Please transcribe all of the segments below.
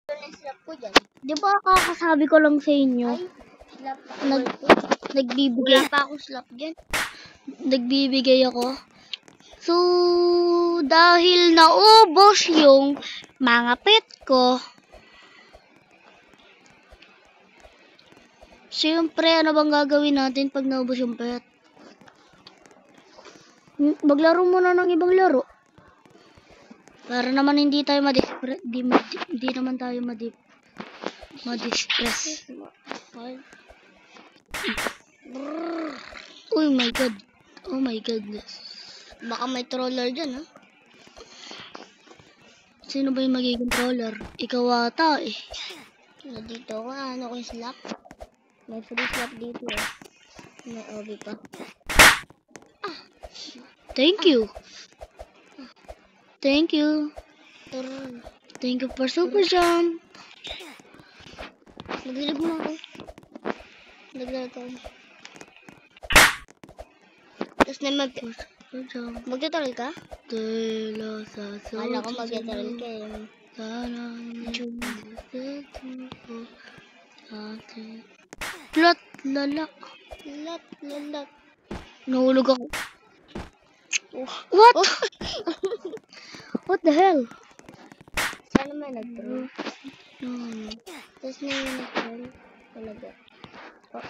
Slap ko dyan. Di ba kakasabi ko lang sa inyo? Ay, slap ako. Nagbibigay. Wala pa ako slap dyan. Nagbibigay ako. So, dahil naubos yung mga pet ko, siyempre, ano bang gagawin natin pag naubos yung pet? Maglaro muna ng ibang laro. Para naman hindi tayo hindi naman tayo ma-distress. Oh my god. Oh my goodness. Baka may troller dyan, ha? Sino ba yung magiging troller? Ikaw ata eh. Dito ako, ano ko yung slap? May free slap dito, eh. May OB pa. Thank you. Thank you. Turun. Thank you for super jump. Nagdilag mo ako. Nagdilag ako. Tapos na Super jump. magtataral ka? Kala Kala ko magtataral ka, eh. Lat. Lalat. Nahulog ako. Oh. What? Oh. What the hell? Sana may nag-troll. No. Tapos na yung nag-troll. Talaga. Oh.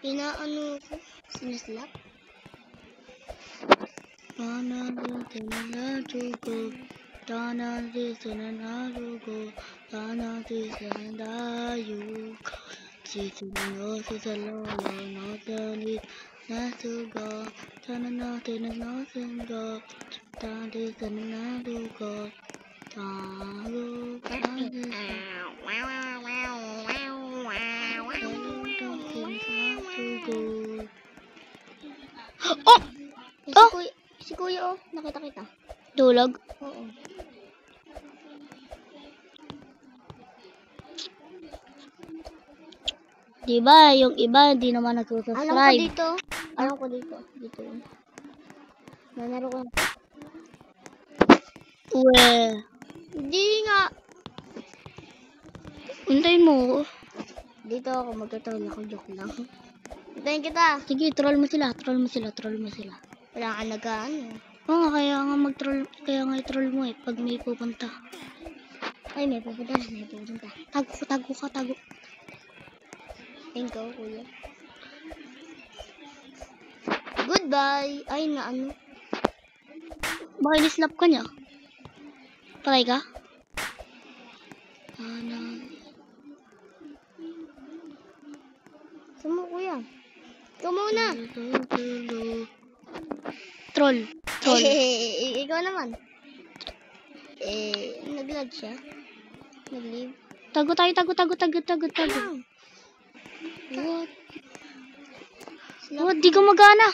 Inaano ko? Sinaslap? Oh! Oh! Si Kuya, oh. Nakita kita. Dulag. Oo. Diba, yung iba hindi naman Alam ko nagsusubscribe. dito. Alam ko dito. Dito yun. Nanaro ko. Well, Hindi nga. hintayin mo ako. Dito ako magtatroll ako. Joke lang. Hintayin kita. Sige, troll mo sila. Wala ka nag-ano. Oo nga, kaya nga i-troll mo eh, pag may pupunta. Ay, may pupunta. Tago ka. Ikaw, Kuya. Goodbye. Ay, na ano. Baka in-slap ka niya. Patay ka? Saan mo, Kuya? Ikaw muna. Troll. Ikaw naman. Nag-lag siya. Nag-leave. Tago tayo. What? What? Di gumagana.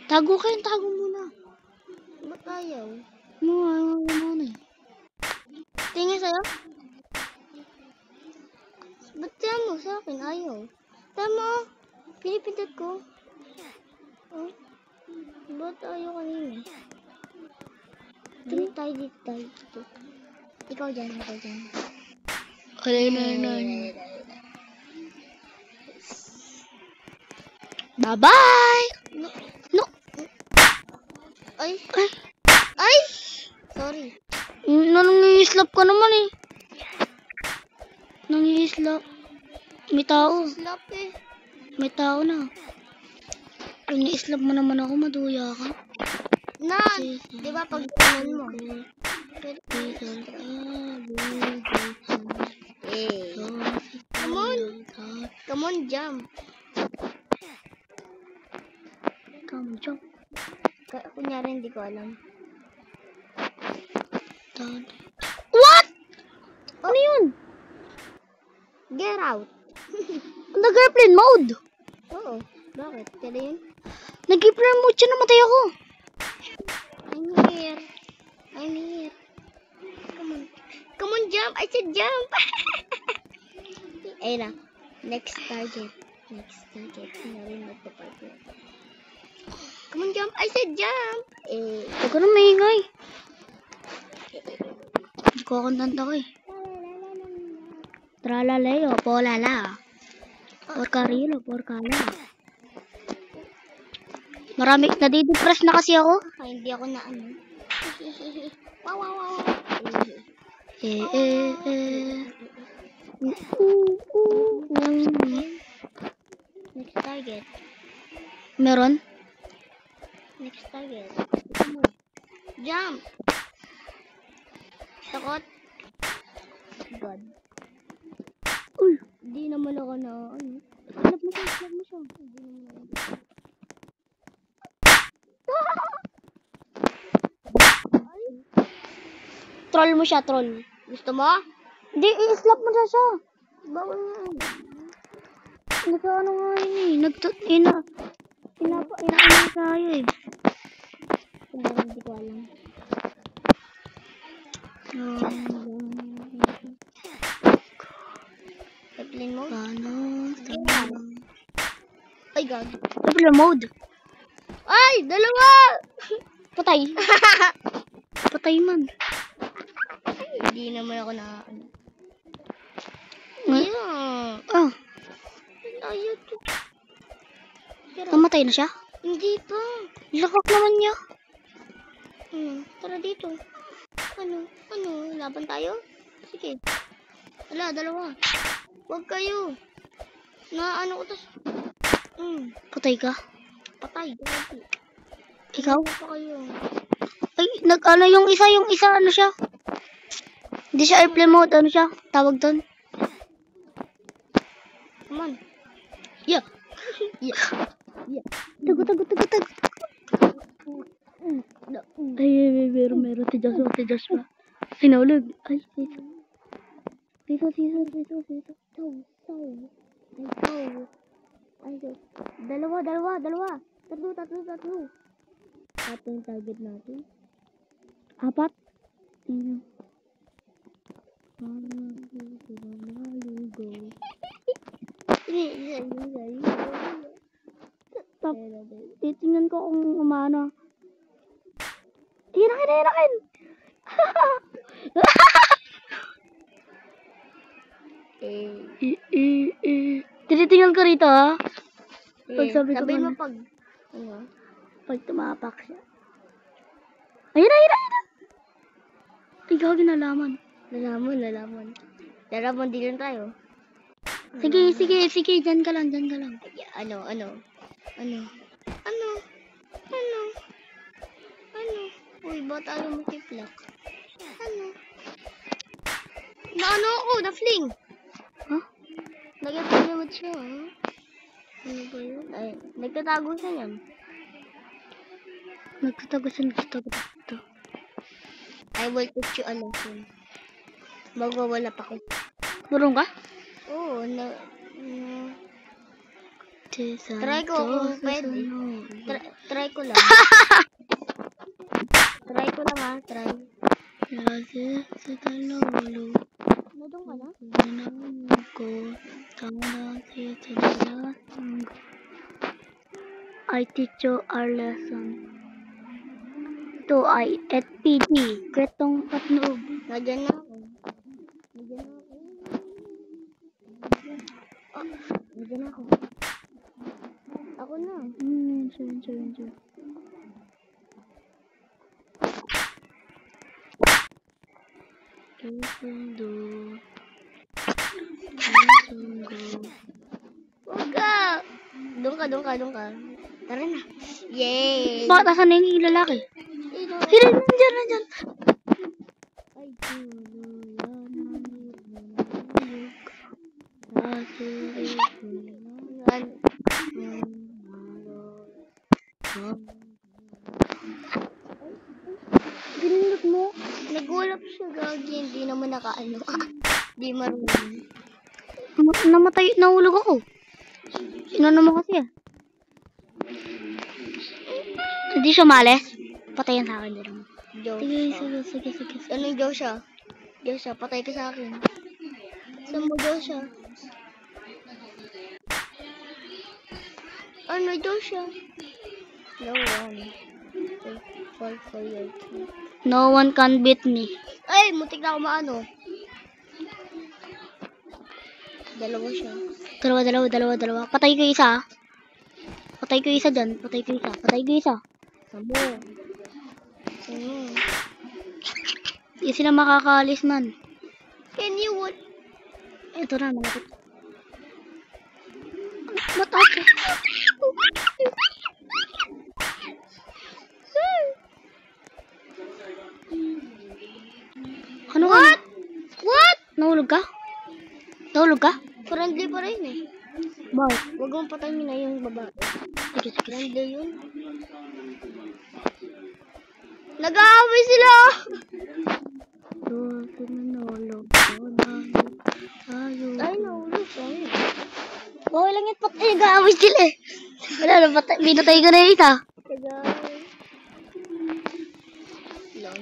Tago muna. Ba't ayaw? Ayaw eh. Tingin sa'yo? Ba't siya mo sa akin? Ayaw. Tama. Pinipindot ko. Oh. Ba't ayaw kanina? Dito tayo. Ikaw dyan. Alay. Bye-bye! No. Ay! Sorry. Nangislap ka naman eh. Nangislap. May tao. Slap eh. May tao na. Kung i-slap mo naman ako, maduya ka. Di ba pag gano'n mo? Come on, jump. Kunyari hindi ko alam. What? Ano yun? Get out. Nag-airplane mode. Oo. Bakit? Kaya yun? Nag-airplane mode siya, namatay ako. I'm here. jump! I said jump! Ayun na. Next target. Next target. Sinarin mo ito target. Come on, jump! I said jump! Huwag ka na maingay. Hindi ko kantanta ko eh. Tralaleo, polala. Porcarilo, porcala. Marami, nadidepress na kasi ako. Hindi ako na ano. Wow, wow, wow. Next target. Meron? Next target. Jump! Takot. God. Uy, Hindi naman ako na ano. Slap mo siya, slap mo siya. Hindi naman ako. troll mo siya, troll. Gusto mo? Hindi, i-slap mo na siya. Bawal nga. Nagkaano nga yun eh. Inaano tayo eh. Hindi ko alam. Airplane mode? Ay, God. Airplane mode. Ay, dalawa! Patay. Patay man. Hindi naman ako na ano. Nga- Yeah. Ah, Ayaw to. Pero, namatay na siya? hindi pa. Lakak naman niya. Tara dito. Ano? Laban tayo? Sige. Wala, dalawa. Huwag kayo. Na ano ko tas. Patay ka? Patay. Gabi. Ikaw? Ano pa kayo? Ay, ano yung isa ano siya? Hindi siya airplane mode, ano siya? Tawag doon? Come on. Yeah. Yeah. Tago. Ay, meron. Si Joshua. Ay, naulog. Ay, Siso. Dalawa. Tatlo. Tatlo yung target natin. 4? Titingnan ko kung umano. Hirakin! Tinitingnan ko rito, ha? Pag sabi ko Sabihin mo ano. pag, ano? Pag tumapak siya. Ayun na! Ay, gawin nalaman. Nalaman. Nalaman din lang tayo. Sige, dyan ka lang. Ay, ano? Uy, ba't tayo multiplak? Ano? Naano ako, na-fling. Huh? Nag-apilamot siya, ha? Ano ba yun? Ay, nagtatago siya yan. Nagtatago dito. I will teach you a lesson. Magwawala pa ko. Marunong ka? Oo, try ko kung pwede. Try ko lang. Try ko lang, ha? Try. Nadong ka na? I teach you our lesson. To I at PD. Kretong patnoob. Nadyan na ako. Nadyan na ako. Ako na. Sure. Huwag ka! Doon ka. Tara na. Yay! Bakit asan na yung lalaki? Ito. Sino nandyan? Ay, Ginindot mo? nagulap siya, gagi. Hindi naman nakaano. Hindi marunong. Namatay, nahulog ako. Sinano mo kasi ah. Hindi siya malis. Patayan sa akin din. Joke. Sige. Anong joke siya? Joshua, patay ka sa akin. Saan mo, Joshua? Ano, Joshua? No one. Fall for your team. No one can beat me. Ay, mutik na ako maano. Dalawa siya. Dalawa. Patay ko isa. Patay ko isa dyan. Patay ko isa. Samo. Hindi sila makakaalis man. Can you what? Ito na, malapit. Ba't ako? Ano ka? What? Nahulog ka? Nahulog ka? Friendly pa rin eh. Bakit? Huwag mong patayin na yung babae. Sige. Friendly yun. Nag-aaway sila! Ay, nahulog tayo. Okay lang yan, patay. Nag-aaway sila eh. Wala na, binatay ko na yung isa. Nag-aaway.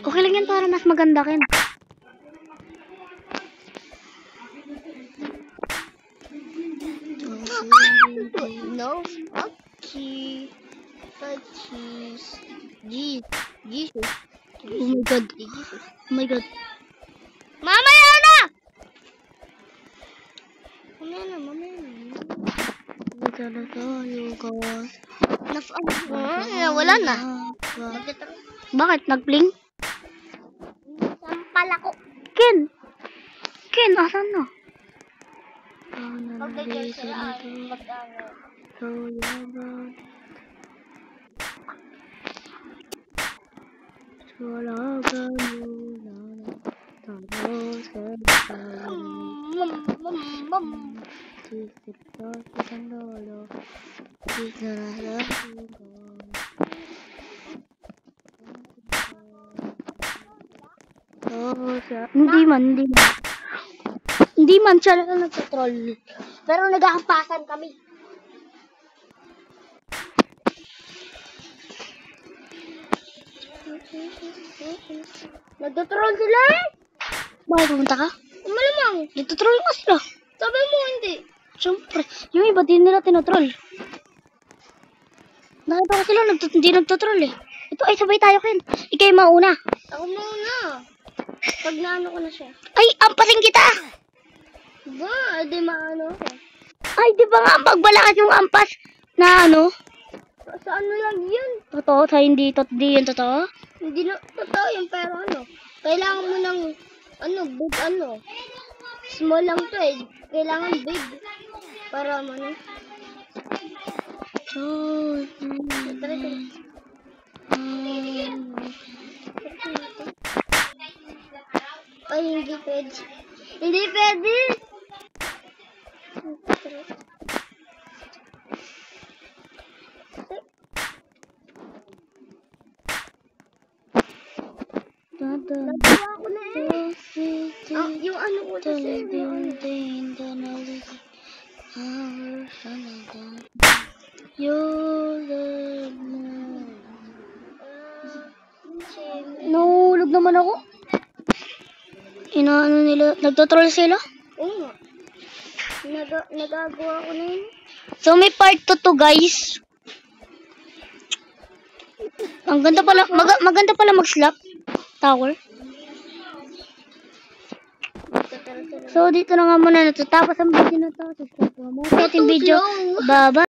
Okay lang yan para mas maganda kin. No. Okay. Cheese. Jesus. Oh my god. Jesus. Oh my god. Mamaya na! Magkano tayo gawas? Wala na. Bakit? Nag-bling? Sampal ako. Ken, asan na? Pagdagyan sila ay mag-ano. Hindi man siya lang nagtatroll. Pero nagkakampasan kami. Nagtutroll sila eh. Bakit pumunta ka? Malamang. Nagtatroll nga sila. Sabi mo hindi. Siyempre, yung iba din nila tinotroll. Nakita ko sila, hindi nagtotroll eh. Ito ay sabay tayo Ken. Ikaw yung mauna. Ako muna. Pag naano ko na siya. Ay, ampasin kita! Ba, di maano ako. Ay, di ba nga pagbalakas yung ampas na ano? Sa ano lang yun? Totoo, sa hindi yun totoo? Hindi na, totoo yun, pero ano. Kailangan mo ng, big Small lang to eh. Kailangan big. Para ano. Ay, hindi pwede. Hindi pwede! Nagawa ko na eh. Yung ano ko kasi. Nahulog naman ako. Inaano nila, nagtotroll sila? Oo nga. Nagagawa ko na yun. So may part 2 to guys. Ang ganda pala, maganda pala mag-slap tower. So dito na nga muna natatapos ang video na to. Subscribe mo sa ating video. Bye-bye.